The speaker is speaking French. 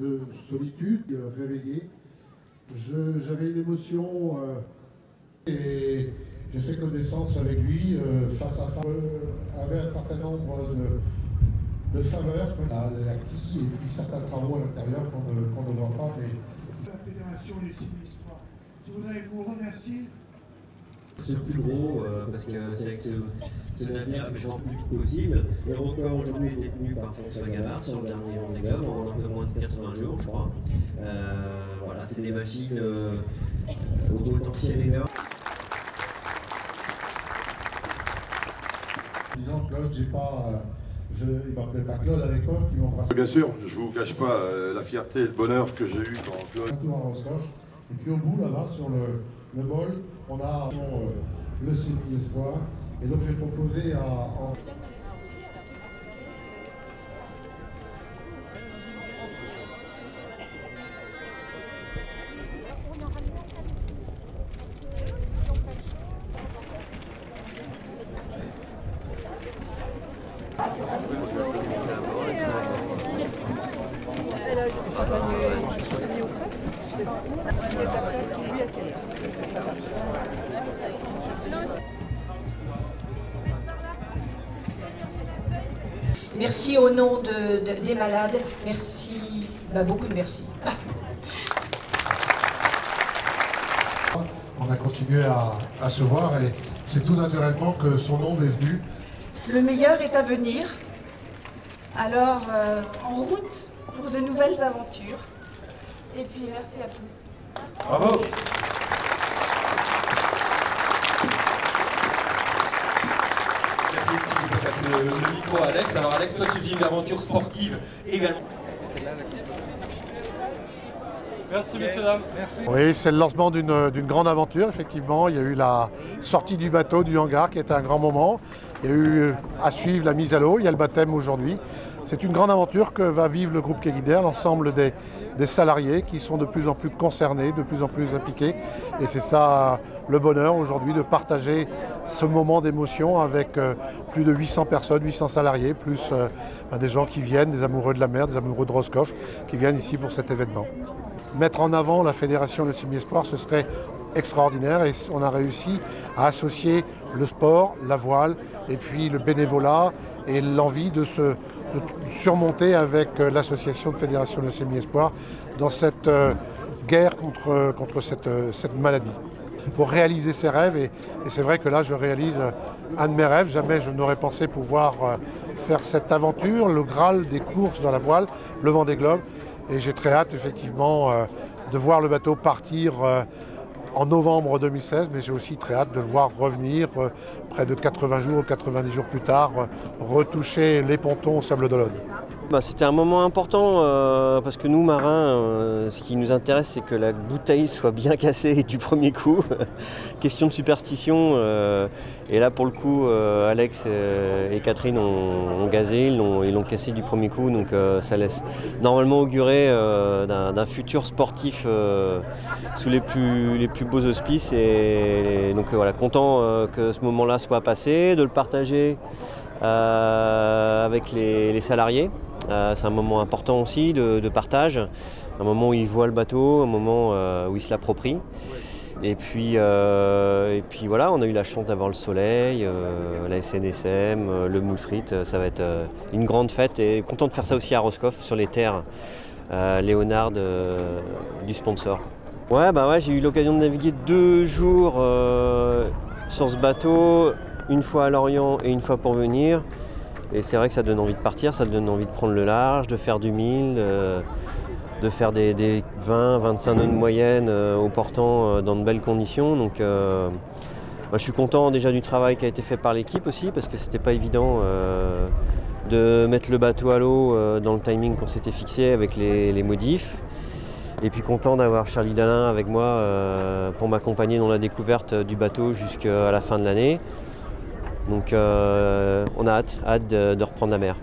de solitude réveillée. J'avais une émotion et j'ai fait connaissance avec lui face à face. Avait un certain nombre de faveurs, l'acquis et puis certains travaux à l'intérieur qu'on ne voit pas. Mais... La Fédération des Cinésport, je voudrais vous remercier. C'est le plus gros parce que c'est avec ce navire que je rends le plus vite possible. Le record aujourd'hui est détenu par François Gavard sur le dernier Vendée Globe en un peu moins de 80 jours, je crois. Voilà, c'est des machines au potentiel énorme. Disons Claude, il m'appelait pas Claude à l'époque, il m'embrassait. Bien sûr, je ne vous cache pas la fierté et le bonheur que j'ai eu quand Claude... Un tour à Roscoff, et puis au bout là-bas sur le bol, on a le semi-espoir, et donc j'ai proposé à... Merci au nom des malades, merci, beaucoup de merci. On a continué à se voir et c'est tout naturellement que son nom est venu. Le meilleur est à venir, alors en route pour de nouvelles aventures. Et puis merci à tous. Bravo. Si tu peux passer le micro à Alex. Alors Alex, toi tu vis une aventure sportive également. Merci messieurs dames. Merci. Oui, c'est le lancement d'une grande aventure, effectivement. Il y a eu la sortie du bateau, du hangar, qui était un grand moment. Il y a eu à suivre la mise à l'eau, il y a le baptême aujourd'hui. C'est une grande aventure que va vivre le groupe Quai Guidère, l'ensemble des salariés qui sont de plus en plus concernés, de plus en plus impliqués. Et c'est ça le bonheur aujourd'hui, de partager ce moment d'émotion avec plus de 800 personnes, 800 salariés, plus des gens qui viennent, des amoureux de la mer, des amoureux de Roscoff, qui viennent ici pour cet événement. Mettre en avant la Fédération de Semi-Espoir, ce serait extraordinaire et on a réussi à associer le sport, la voile et puis le bénévolat et l'envie de surmonter avec l'association de Fédération de Semi-Espoir dans cette guerre contre cette maladie. Il faut réaliser ses rêves et c'est vrai que là je réalise un de mes rêves. Jamais je n'aurais pensé pouvoir faire cette aventure, le Graal des courses dans la voile, le Vendée Globe. Et j'ai très hâte effectivement de voir le bateau partir en novembre 2016, mais j'ai aussi très hâte de le voir revenir près de 80 jours ou 90 jours plus tard, retoucher les pontons au Sable d'Olonne. C'était un moment important parce que nous marins, ce qui nous intéresse c'est que la bouteille soit bien cassée du premier coup. Question de superstition. Et là pour le coup Alex et Catherine ont gazé, ils l'ont cassé du premier coup. Donc ça laisse normalement augurer d'un futur sportif sous les plus beaux auspices. Et donc voilà, content que ce moment-là soit passé, de le partager avec les salariés. C'est un moment important aussi de partage, un moment où ils voient le bateau, un moment où ils se l'approprient. Et puis voilà, on a eu la chance d'avoir le soleil, la SNSM, le moule frites, ça va être une grande fête et content de faire ça aussi à Roscoff sur les terres Léonard du sponsor. Ouais, j'ai eu l'occasion de naviguer 2 jours sur ce bateau, une fois à Lorient et une fois pour venir. Et c'est vrai que ça donne envie de partir, ça donne envie de prendre le large, de faire du 1000, de faire des 20-25 nœuds de moyenne au portant dans de belles conditions. Donc je suis content déjà du travail qui a été fait par l'équipe aussi, parce que c'était pas évident de mettre le bateau à l'eau dans le timing qu'on s'était fixé avec les modifs. Et puis content d'avoir Charlie Dalin avec moi pour m'accompagner dans la découverte du bateau jusqu'à la fin de l'année. Donc on a hâte de reprendre la mer.